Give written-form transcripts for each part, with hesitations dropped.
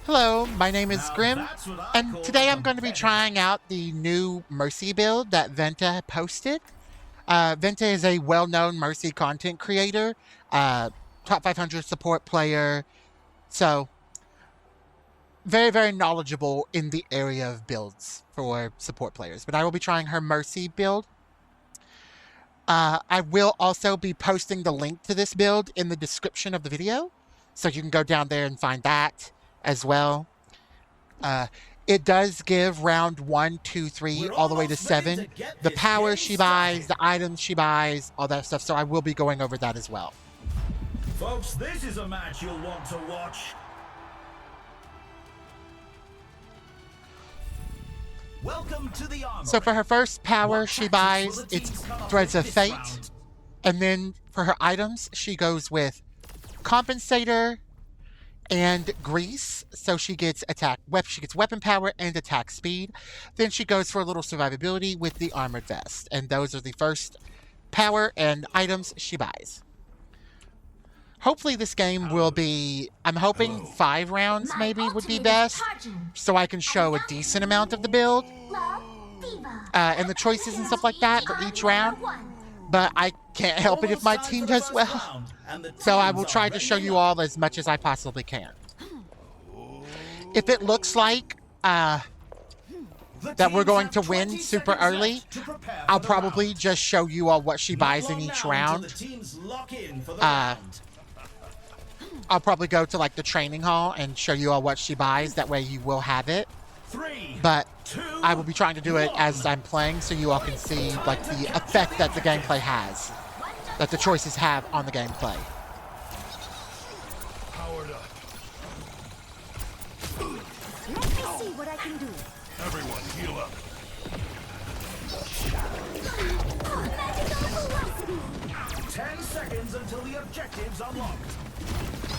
Hello, my name is Grim, and today I'm going to be trying out the new Mercy build that Venta posted. Venta is a well-known Mercy content creator, top 500 support player, so very, very knowledgeable in the area of builds for support players. But I will be trying her Mercy build. I will also be posting the link to this build in the description of the video, so you can go down there and find that as well. It does give round 1, 2, 3, all the way to 7. The power she buys, the items she buys, all that stuff. So I will be going over that as well. Folks, this is a match you'll want to watch. Welcome to the armory. So for her first power she buys, it's Threads of Fate. And then for her items, she goes with Compensator and Grease, so she gets weapon power and attack speed. Then she goes for a little survivability with the armored vest, and those are the first power and items she buys. Hopefully this game will be, I'm hoping 5 rounds maybe would be best, so I can show a decent amount of the build and the choices and stuff like that for each round. But I can't help it if my team does well. So I will try to show you all as much as I possibly can. If it looks like that we're going to win super early, I'll probably just show you all what she buys in each round. I'll probably go to like the training hall and show you all what she buys. That way you will have it. But I will be trying to do it as I'm playing so you all can see like the effect that the gameplay has, that the choices have on the gameplay. Powered up. Let me see what I can do. Everyone heal up. 10 seconds until the objective's unlocked.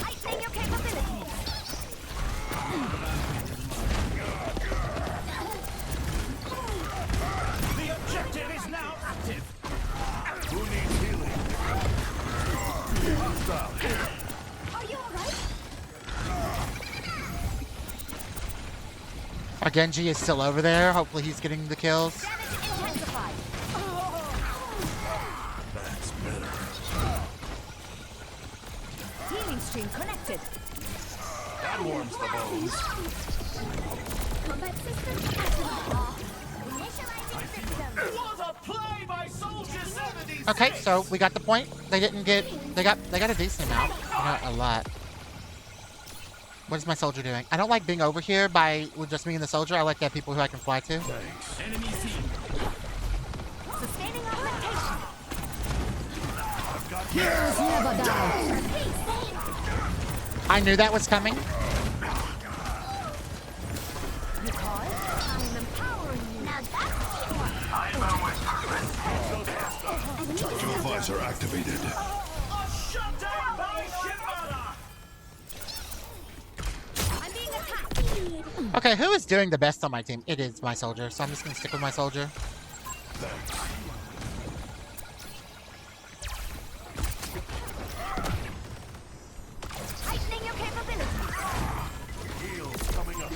Heightening your capabilities. The objective is now active. Who needs healing? Hostile. Are you alright? Our Genji is still over there. Hopefully he's getting the kills. Damage intensified. That's better. Healing stream connected. That warms the bones. Combat system activated. Initializing system. What a play by Soldier 76! Okay, so we got the point. They didn't get, they got a decent amount, not a lot. What is my soldier doing? I don't like being over here with just me and the soldier. I like to have people who I can fly to. Thanks. Enemy seen. Sustaining augmentation. I've got Heroes never die. I knew that was coming. You call it? I'm empowering you. Now that's Dual visor activated. A shutdown by Shibata! I'm being attacked. Okay, who is doing the best on my team? It is my soldier, so I'm just gonna stick with my soldier. Thanks. Heightening your capabilities. Heals coming up.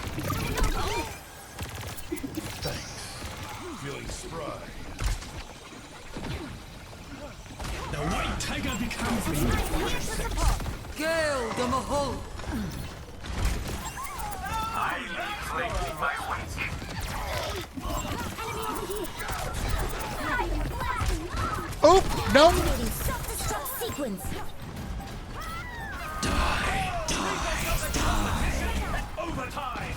Thanks. Feeling spry. The white tiger becomes me. I'm here to support. Gale the Mahol. Oh, no! Activating self-destruct sequence. Overtime!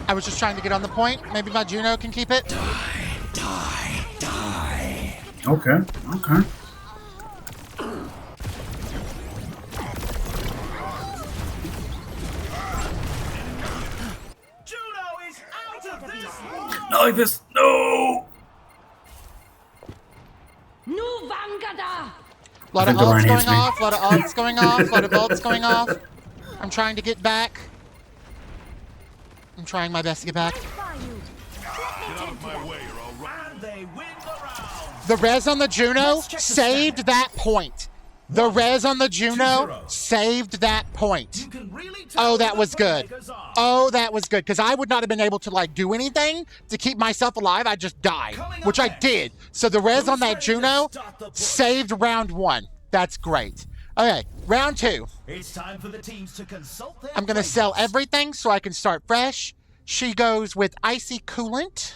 I was just trying to get on the point. Maybe my Juno can keep it. Okay, okay. Juno is out of this one! Not like this. No. Nu Vangada. A lot of I think the line ults going hates me. off, a lot of ults going off, a lot of ults going off. I'm trying to get back. I'm trying my best to get back. Fire you. Get out of my way or I'll run. And they win the round! The res on the Juno saved that point. The res on the Juno saved that point. You can really tell Oh, that who was the good. playmakers are. Oh, that was good. Because I would not have been able to like do anything to keep myself alive. I just died, which I did. So the res on that Juno saved round 1. That's great. Okay, round 2. It's time for the teams to consult their I'm going to sell playmates. everything so I can start fresh. She goes with icy coolant.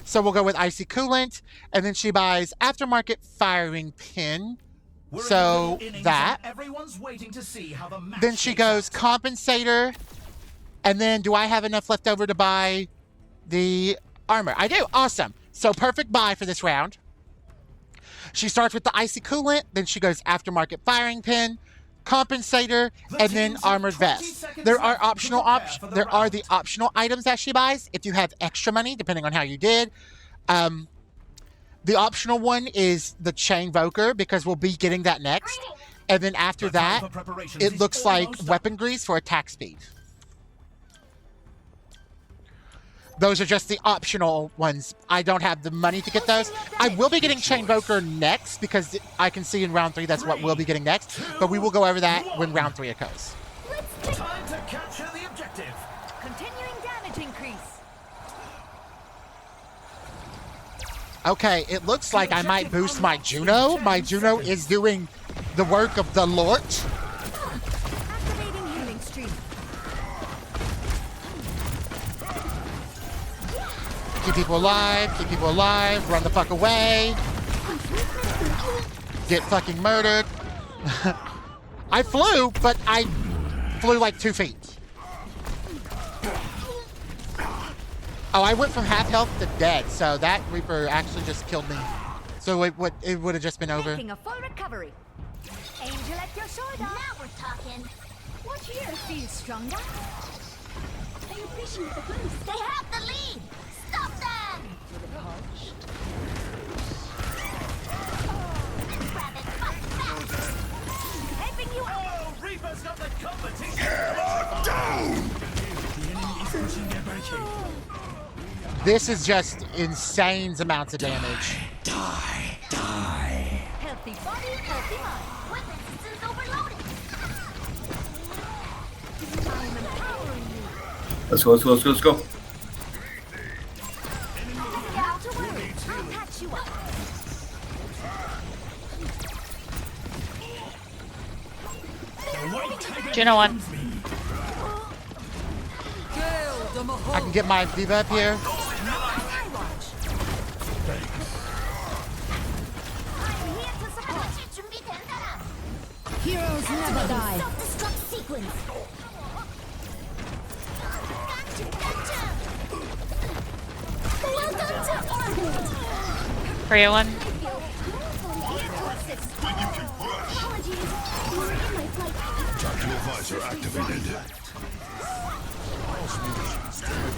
So we'll go with icy coolant. And then she buys aftermarket firing pin. We're in So the middle innings that. and everyone's waiting to see how the match Then she shakes goes out. compensator. And then do I have enough left over to buy the armor? I do. Awesome. So perfect buy for this round. She starts with the icy coolant. Then she goes aftermarket firing pin, compensator, and then teams have armored 20 vest. seconds There are left to optional prepare for the There are round. the optional items that she buys if you have extra money, depending on how you did. The optional one is the chain voker because we'll be getting that next. And then after The time that, for preparations it is looks like almost weapon grease for attack speed. Those are just the optional ones. I don't have the money to get those. I will be getting Chain Voker next because I can see in round 3 that's what we'll be getting next. But we will go over that when round 3 occurs. Time to capture the objective. Continuing damage increase. Okay, it looks like I might boost my Juno. My Juno is doing the work of the Lord. Activating healing stream. Keep people alive, run the fuck away. Get fucking murdered. I flew, but I flew like 2 feet. Oh, I went from half health to dead, so that Reaper actually just killed me. So it would have just been over. Making a full recovery. Angel at your shoulder. Now we're talking. What here feels stronger? They appreciate the boost. They have the lead. Stop them. Helping you out. Oh, Reaper's got the competition. This is just insane amounts of damage. Healthy body, healthy mind. Weapon systems overloaded. I'm empowering you. Let's go. Not to worry. I'll patch you up. Juno 1. Gale the Mahal. I can get my Viva up here. I'm here to support you. Heroes never die. Self-destruct sequence. Gotcha. Welcome to orbit. Korea 1. Tactical visor activated.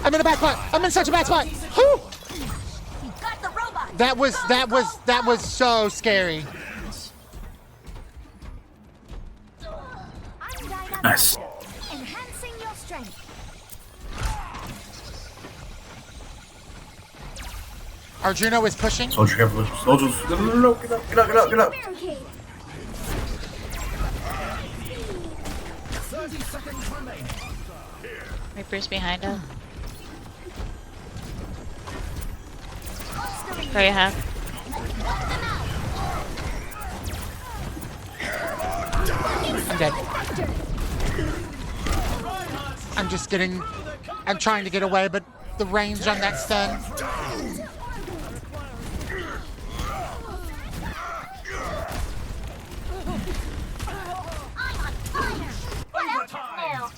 I'm in a bad spot. I'm in such a bad spot. Whew. Got the robot. That was so scary. I'm dynamic. Nice. Enhancing your strength. Our Juno is pushing. Soldier, careful. Soldiers. No. Get up. Barricade. 30 seconds remaining. Reaper's behind us. Korea half. I'm dead. I'm trying to get away, but the range on that stun. Overtime.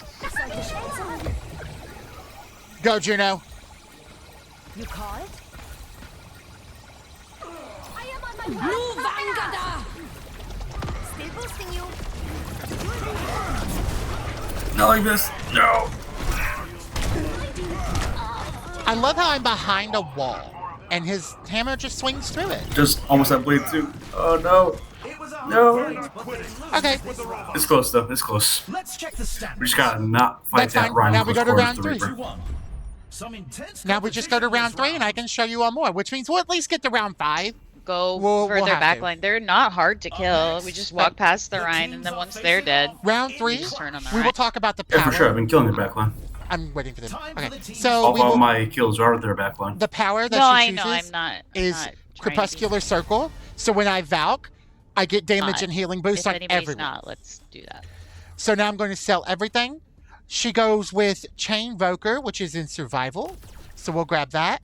Go, Juno. You call it? I am on my way. Nu Vangada. Still boosting you. No, like this. No. I love how I'm behind a wall, and his hammer just swings through it. Just almost that blade too. Oh no. It was a No. hard fight, but they lose Okay. with the robot. It's close though. It's close. Let's check the stats. We just gotta not fight That's that fine. Ryan Now we go to Nicholas round Forrest, the 3. Reaper. 2-1. Some intense Now we just go to competition round this 3, and I can show you all more, which means we'll at least get to round 5. go We'll further have back to. line. They're not hard to kill. We just walk past the Rhine, and then once they're dead, Round we 3, just turn on the we will Rhine. talk about the Yeah, power. for sure. I've been killing their backline. I'm waiting for them. Time for Okay, the team. so All, we all will. my kills are their backline. The power that No, she I know. chooses I'm not. is not trying to be Crepuscular Circle. So when I Valk, I get damage not. and healing boost If on anybody's everyone. not, let's do that. So now I'm going to sell everything. She goes with Chain Voker, which is in survival. So we'll grab that.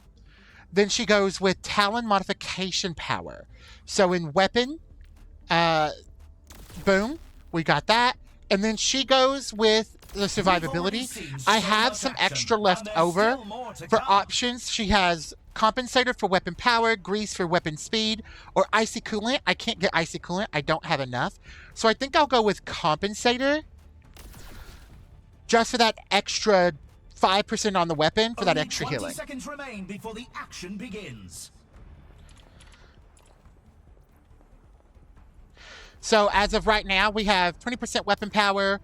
Then she goes with Talon Modification Power. So in weapon, boom, we got that. And then she goes with the survivability. I have some extra left over for options. She has Compensator for weapon power, Grease for weapon speed, or Icy Coolant. I can't get Icy Coolant. I don't have enough. So I think I'll go with Compensator. Just for that extra 5% on the weapon for that extra healing. 20 seconds remain before the action begins. So as of right now, we have 20% weapon power.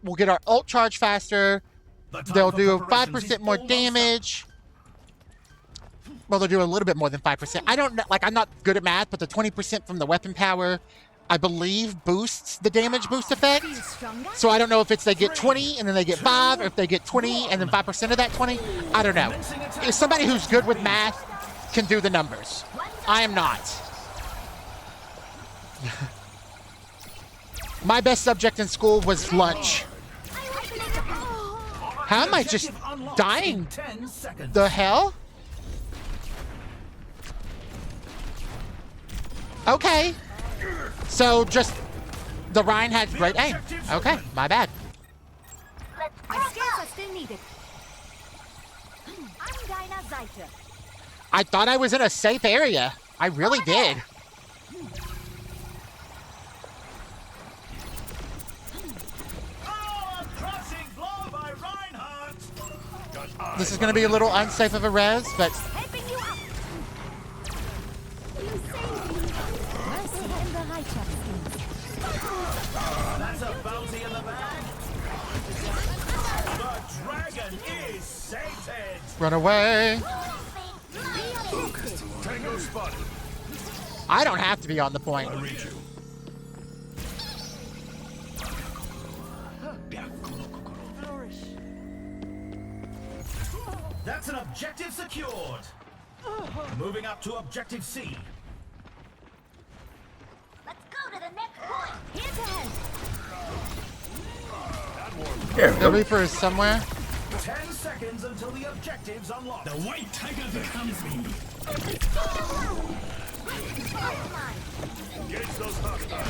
We'll get our ult charge faster. They'll do 5% more damage. Well, they'll do a little bit more than 5%. I don't know, like, I'm not good at math, but the 20% from the weapon power, I believe, boosts the damage boost effect. So I don't know if it's they get 20 and then they get 5, or if they get 20 and then 5% of that 20. I don't know. If somebody who's good with math can do the numbers. I am not. My best subject in school was lunch. How am I just dying? 10 seconds. The hell? Okay. So just the Rhine had great aim. Okay, my bad. My skills are still needed. I'm Dinah Zeiter. I thought I was in a safe area. I really did. Oh, a crushing blow by Reinhardt. This is going to be a little unsafe of a res, but Helping you up. You saved me. Mercy in the righteous. That's a bounty in the bag. The dragon is sated. run away. Tango spotted. I don't have to be on the point. I read you. That's an objective secured. Moving up to objective C. Let's go to the next point. Here's ahead. There we The go. Reaper is somewhere. 10 seconds until the objective's unlocked. The white tiger becomes me. Engage those hostiles.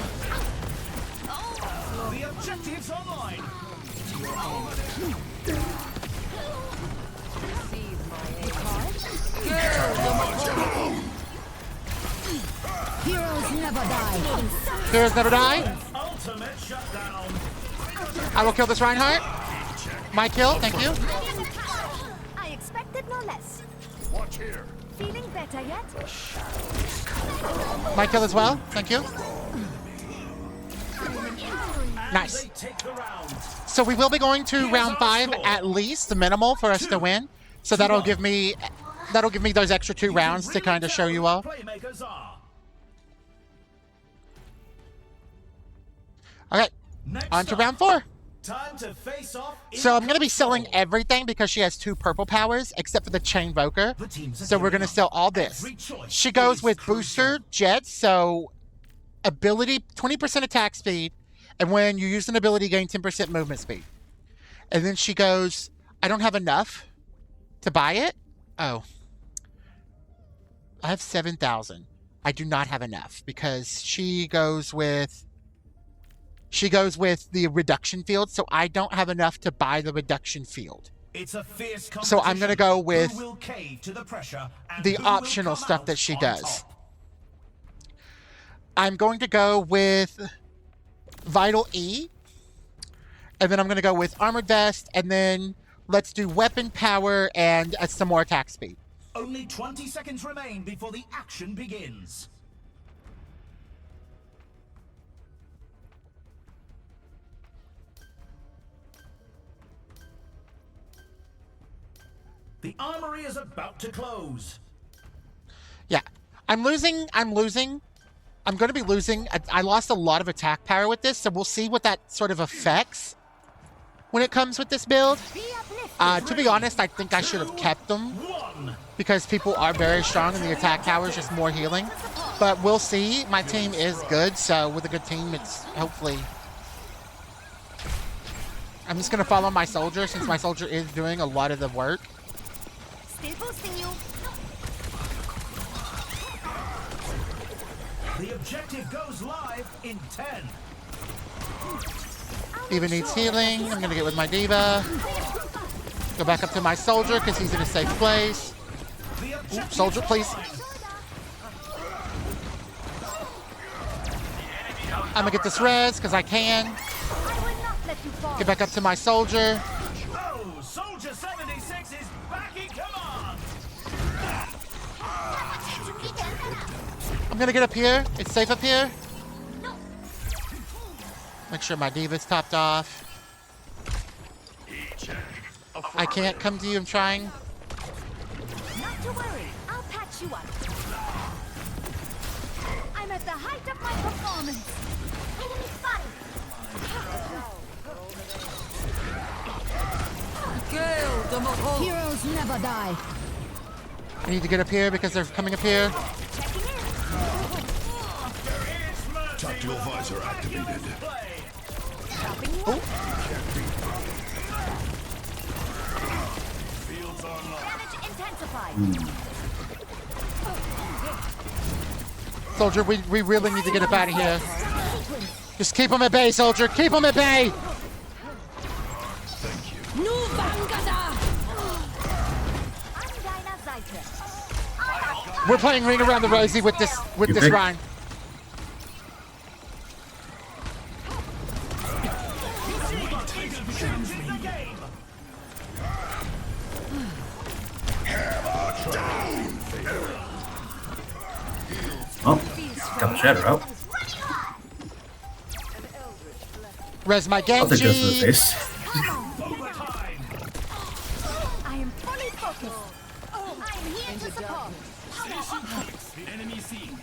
The objective's online. Heroes never die. Heroes never die. Ultimate shutdown. I will kill this Reinhardt. My kill, thank you. I expected no less. Watch here. Feeling better yet? My kill as well, thank you. Nice. They take the round. So we will be going to round 5 at least, the minimal for us to win. So that'll give me those extra 2 rounds to kind of show you all. Playmakers are. Okay, Next on to up, round 4. Time to face off. So I'm going to be selling everything because she has 2 purple powers, except for the Chain Voker. The teams are So we're gearing going to up. sell all this. Every choice She goes is with crucial. Booster Jet, so ability 20% attack speed, and when you use an ability, gain 10% movement speed. And then she goes, I don't have enough to buy it. Oh. I have 7,000. I do not have enough because she goes with the reduction field, so I don't have enough to buy the reduction field. It's a fierce So I'm gonna go with who will cave to the pressure and The who will optional come stuff out that she on does. top. I'm going to go with Vital E, and then I'm going to go with Armored Vest, and then let's do Weapon Power and some more attack speed. Only 20 seconds remain before the action begins. The armory is about to close. Yeah. I'm losing. I'm going to be losing. I lost a lot of attack power with this, so we'll see what that sort of affects when it comes with this build. To be honest, I think I should have kept them because people are very strong and the attack power is just more healing. But we'll see. My team is good, so with a good team, it's hopefully... I'm just going to follow my soldier since my soldier is doing a lot of the work. Still boosting you. The objective goes live in 10. Diva needs healing. I'm going to get with my Diva. Go back up to my soldier because he's in a safe place. Ooh, soldier, please. I'm going to get this res because I can. Get back up to my soldier. Oh, Soldier 76 is back in command. I'm gonna get up here. It's safe up here. Make sure my Diva's topped off. I can't come to you. I'm trying. Not to worry. I'll patch you up. I'm at the height of my performance. Enemy spotted. Kill the Mahal. Heroes never die. I need to get up here because they're coming up here. Checking in. Tactical visor activated. Stopping you. Fields online. Damage intensified. Soldier, we really need to get up out of here. Just keep them at bay, soldier. Keep them at bay. Nu Vangada. I'm Dinah Zeitler. We're playing Ring Around the Rosie with this Okay. Rhine. Changing the game. Oh, got the shadow out. Res my I'll take this to the Genji. face. Overtime. I am fully focused. I am here to support. Enemy seen.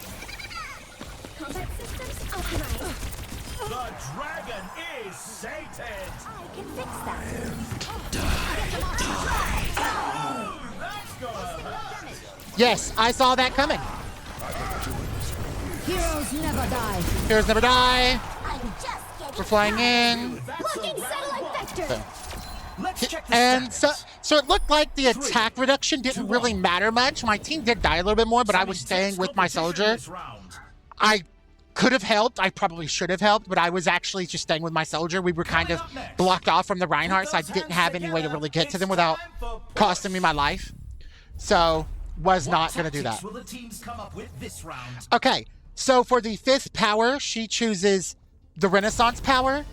Combat systems optimized. The dragon is sated. I can fix that. That's gonna hurt. Yes, I saw that coming. Heroes never die. Heroes never die. I'm just getting We're flying in. Working satellite vector. Let's check the And stats. so it looked like the attack reduction didn't really matter much. My team did die a little bit more, but I was staying with my soldier. This round. I could have helped. I probably should have helped, but I was actually just staying with my soldier. We were kind of blocked off from the Reinhardt, so I didn't have any way to really get to them without costing me my life. So, was not going to do that. Will the teams come up with this round? Okay, so for the 5th power, she chooses the Renaissance power.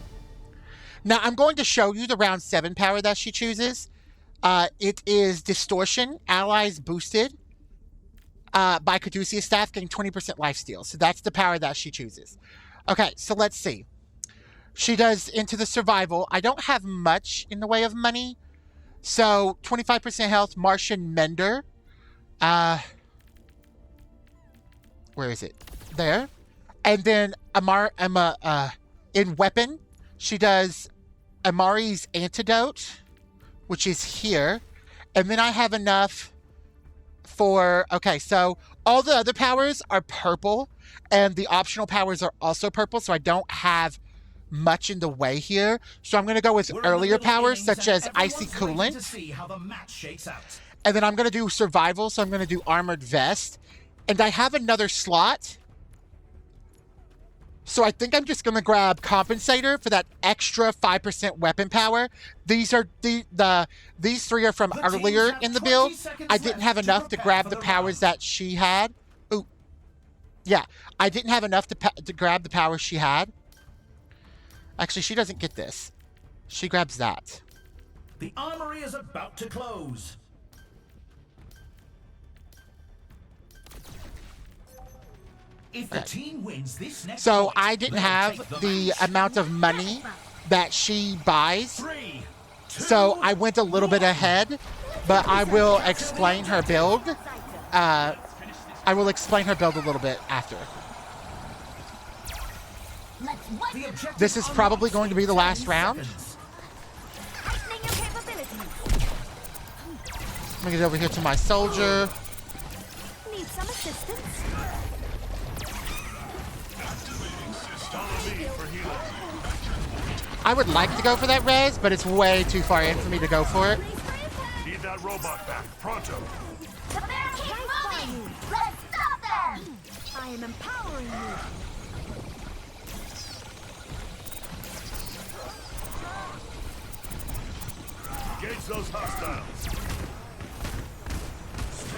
Now, I'm going to show you the round 7 power that she chooses. It is Distortion, allies boosted by Caduceus staff, getting 20% lifesteal. So that's the power that she chooses. Okay, so let's see. She does Into the Survival. I don't have much in the way of money. So 25% health, Martian Mender. Where is it? There. And then in Weapon, she does Amari's Antidote, which is here. And then I have enough for... Okay, so all the other powers are purple, and the optional powers are also purple, so I don't have much in the way here. So I'm going to go with We're in the earlier middle powers, innings such and as Icy everyone's waiting Coolant. to see how the match shakes out. And then I'm going to do Survival, so I'm going to do Armored Vest. And I have another slot. So I think I'm just going to grab Compensator for that extra 5% weapon power. These are these three are from The teams earlier have in the 20 build. seconds I didn't have left to enough to prepare grab for the the powers round. that she had. Ooh. Yeah, I didn't have enough to grab the powers she had. Actually, she doesn't get this. She grabs that. The armory is about to close. If the team wins this next So point, I didn't they'll have take the match. amount of money that she buys. 3, 2, So I went a little bit ahead, but I will explain her build I will explain her build a little bit after. Let's what? The objective This is probably unlocks going to be the in last 10 round. seconds. Heightening your capabilities. Let me get over here to my soldier. Need some assistance? I would like to go for that res, but it's way too far in for me to go for it. Need that robot back. Pronto. The bear keep moving! Let's stop them! I am empowering you. Engage those hostiles.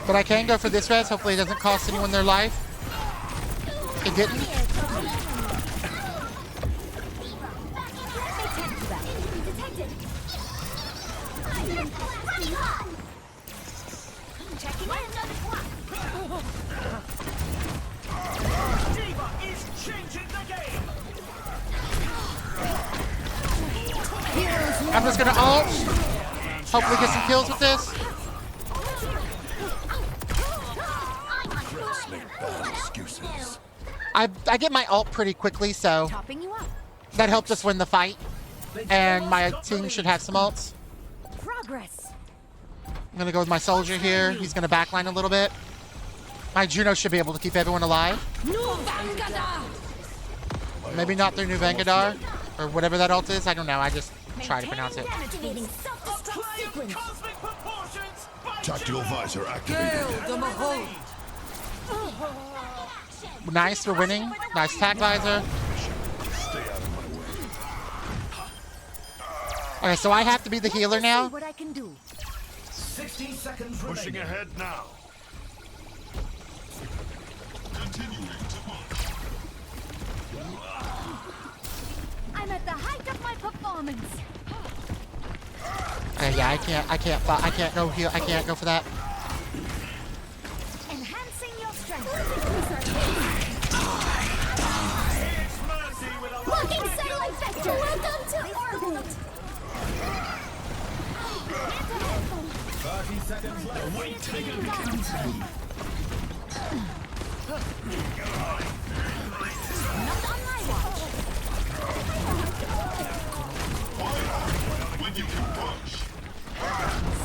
But I can go for this res. Hopefully it doesn't cost anyone their life. It didn't. Let me tend to that. Detected. Checking in. Diva is changing the game. I'm just gonna ult. Hopefully get some kills with this. Let's make bad excuses. I get my ult pretty quickly, so Topping you up. that helped us win the fight. And my team should have some ults. Progress. I'm gonna go with my soldier here. He's gonna backline a little bit. My Juno should be able to keep everyone alive. Nu Vangada! Maybe not through New Vangadar, or whatever that ult is. I don't know. I just try to pronounce it. Activating self-destruct Play sequence. cosmic proportions by Tactical Juno. visor activated. Kill the Mahal! Nice, we're winning. Nice tag visor. Stay out of my way. Okay, so I have to be the healer See now. what I can do. 60 seconds Pushing remaining. ahead now. I'm at the height of my performance. Yeah, I can't go heal. I can't go for that. Enhancing your strength. It's Mercy with a Blocking satellite vector. Welcome to orbit. 30 seconds left. Wait, taking down. Not on my watch.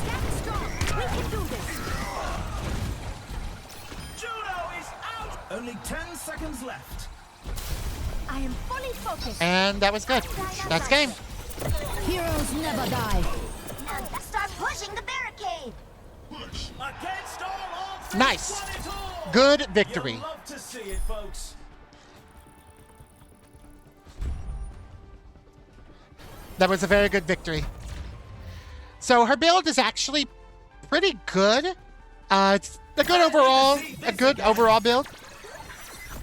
Stand strong. We can do this. Juno is out. Only 10 seconds left. I am fully focused. And that was good. That's game. Heroes never die. Now let's start pushing the barricade. Against all odds. Nice. Won it all. Good victory. You'll love to see it, folks. That was a very good victory. So her build is actually pretty good. It's a good overall build.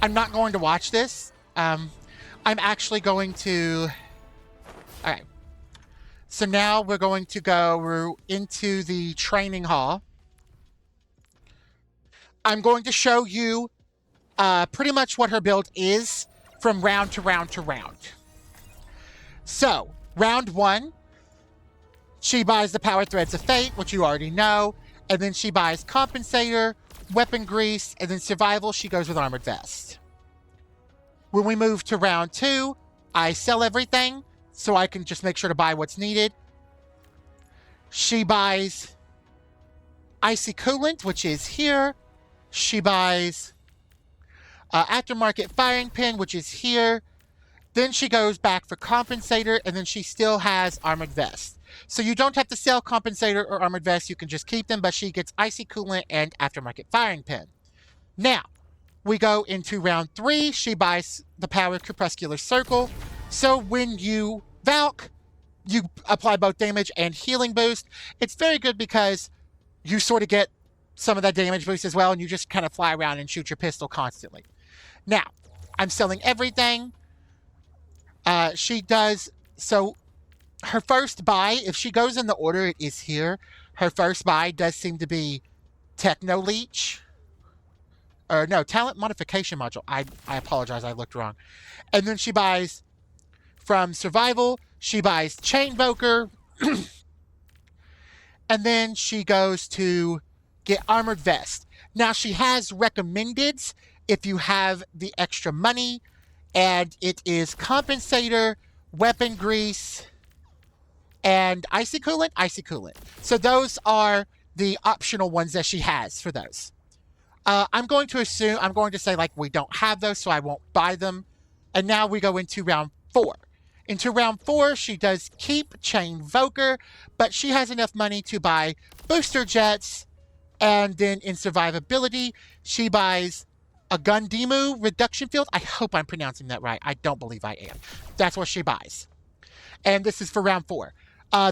I'm not going to watch this. I'm actually going to. All right. So now we're going to go into the training hall. I'm going to show you pretty much what her build is from round to round to round. So, round 1, she buys the Power Threads of Fate, which you already know, and then she buys Compensator, Weapon Grease, and then Survival, she goes with Armored Vest. When we move to round 2, I sell everything, so I can just make sure to buy what's needed. She buys Icy Coolant, which is here. She buys Aftermarket Firing Pin, which is here. Then she goes back for Compensator, and then she still has Armored Vest. So you don't have to sell Compensator or Armored Vest. You can just keep them, but she gets Icy Coolant and Aftermarket Firing Pin. Now, we go into round 3. She buys the Power Crepuscular Circle. So when you Valk, you apply both damage and healing boost. It's very good because you sort of get some of that damage boost as well, and you just kind of fly around and shoot your pistol constantly. Now, I'm selling everything. She does, so her first buy, if she goes in the order it is here, her first buy does seem to be Techno Leech. Or no, Talent Modification Module. I apologize, I looked wrong. And then she buys, from Survival, she buys Chainvoker. And then she goes to get Armored Vest. Now, she has recommendeds if you have the extra money, and it is compensator, weapon grease, and icy coolant, icy coolant. So those are the optional ones that she has for those. I'm going to say like we don't have those, so I won't buy them. And now we go into round 4. Into round 4, she does keep Chain Voker, but she has enough money to buy booster jets. And then in survivability, she buys a Gundemu reduction field. I hope I'm pronouncing that right. I don't believe I am. That's what she buys. And this is for round 4.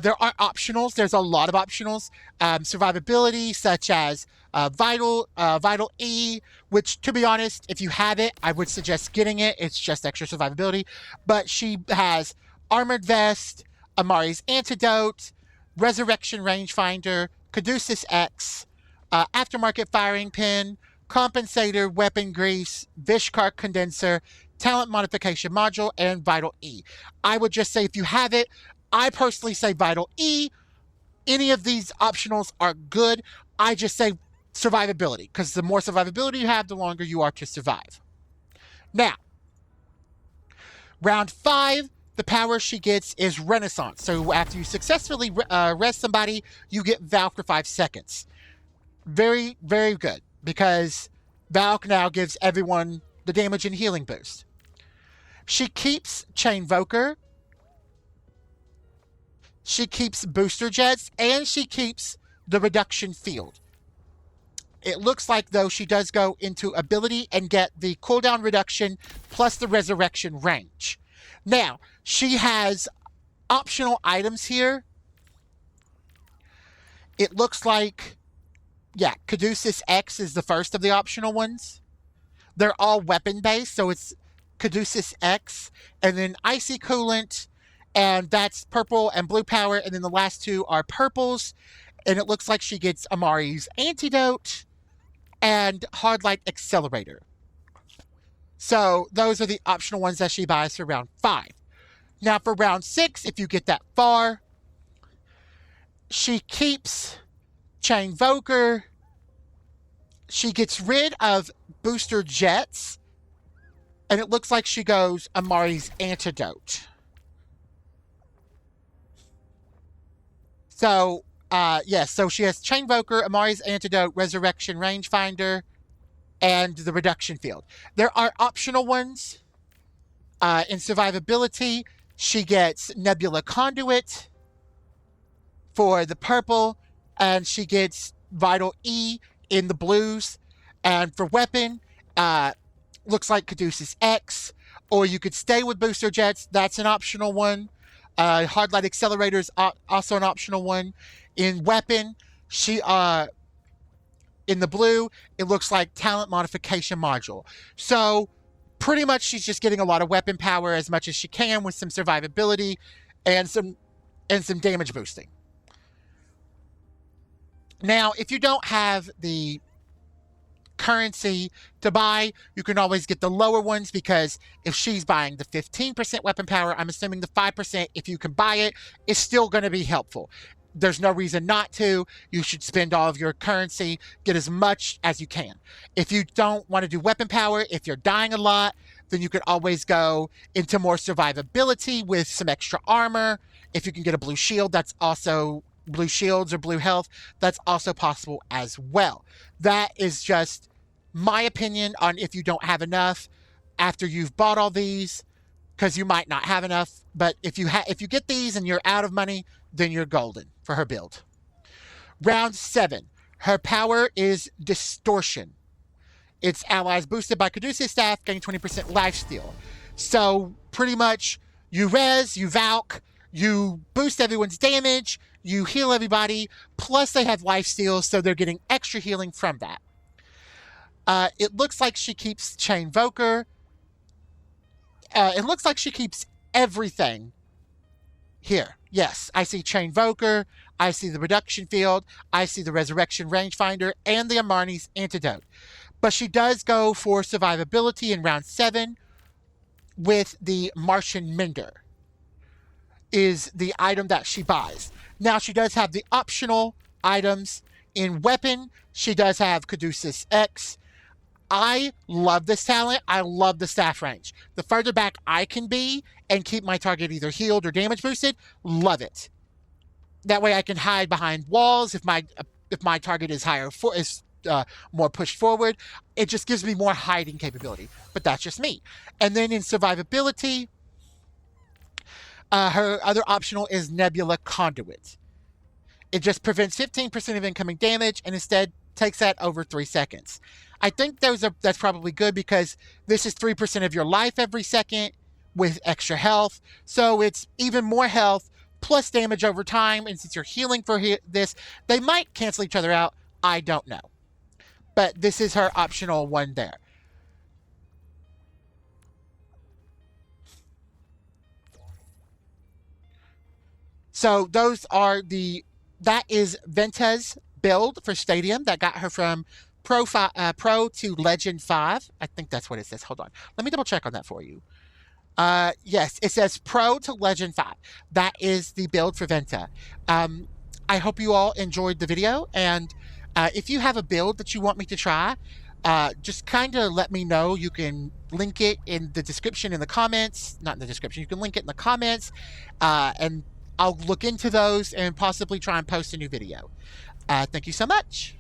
There are optionals. There's a lot of optionals. Survivability, such as Vital E, which, to be honest, if you have it, I would suggest getting it. It's just extra survivability. But she has Armored Vest, Amari's Antidote, Resurrection Rangefinder, Caduceus X, Aftermarket Firing Pin, Compensator, Weapon Grease, Vishkar Condenser, Talent Modification Module, and Vital E. I would just say if you have it, I personally say Vital E. Any of these optionals are good. I just say survivability, because the more survivability you have, the longer you are to survive. Now, round 5, the power she gets is Renaissance. So after you successfully res somebody, you get Valk for 5 seconds. Very, very good, because Valk now gives everyone the damage and healing boost. She keeps Chain Voker, she keeps booster jets, and she keeps the reduction field. It looks like, though, she does go into ability and get the cooldown reduction plus the resurrection range. Now, she has optional items here. It looks like, yeah, Caduceus X is the first of the optional ones. They're all weapon-based, so it's Caduceus X, and then Icy Coolant, and that's purple and blue power, and then the last 2 are purples, and it looks like she gets Amari's Antidote and Hard Light Accelerator. So those are the optional ones that she buys for round 5. Now for round 6, if you get that far, she keeps Chain Voker, she gets rid of booster jets, and it looks like she goes Amari's Antidote. So, yes, so she has Chain Voker, Amari's Antidote, Resurrection Rangefinder, and the reduction field. There are optional ones. In survivability, she gets Nebula Conduit for the purple, and she gets Vital E in the blues. And for weapon, looks like Caduceus X, or you could stay with booster jets. That's an optional one. Hard Light Accelerator is also an optional one. In weapon, she in the blue, it looks like Talent Modification Module. So pretty much she's just getting a lot of weapon power as much as she can with some survivability and some damage boosting. Now, if you don't have the currency to buy, you can always get the lower ones, because if she's buying the 15% weapon power, I'm assuming the 5%, if you can buy it, is still going to be helpful. There's no reason not to. You should spend all of your currency, get as much as you can. If you don't want to do weapon power, if you're dying a lot, then you could always go into more survivability with some extra armor. If you can get a blue shield, that's also blue shields or blue health, that's also possible as well. That is just my opinion on if you don't have enough after you've bought all these, because you might not have enough. But if you get these and you're out of money, then you're golden for her build. Round 7. Her power is Distortion. Its allies boosted by Caduceus Staff gain 20% lifesteal. So pretty much you res, you Valk, you boost everyone's damage, you heal everybody, plus they have lifesteal, so they're getting extra healing from that. It looks like she keeps Chain Voker. It looks like she keeps everything here. Yes, I see Chain Voker, I see the reduction field, I see the Resurrection Rangefinder, and the Amari's Antidote. But she does go for survivability in round 7 with the Martian Mender is the item that she buys. Now, she does have the optional items In weapon, she does have Caduceus X. I love this talent. I love the staff range. The further back I can be and keep my target either healed or damage boosted, love it. That way I can hide behind walls if my target is more pushed forward. It just gives me more hiding capability. But that's just me. And then in survivability, her other optional is Nebula Conduit. It just prevents 15% of incoming damage and instead takes that over 3 seconds. I think that's probably good because this is 3% of your life every second with extra health. So it's even more health plus damage over time. And since you're healing for this, they might cancel each other out. I don't know. But this is her optional one there. So that is Venta's build for Stadium that got her from Pro to Legend 5. I think that's what it says. Hold on. Let me double check on that for you. Yes, it says Pro to Legend 5. That is the build for Venta. I hope you all enjoyed the video. And if you have a build that you want me to try, just kind of let me know. You can link it in the description in the comments. Not in the description. You can link it in the comments. And I'll look into those and possibly try and post a new video. Thank you so much.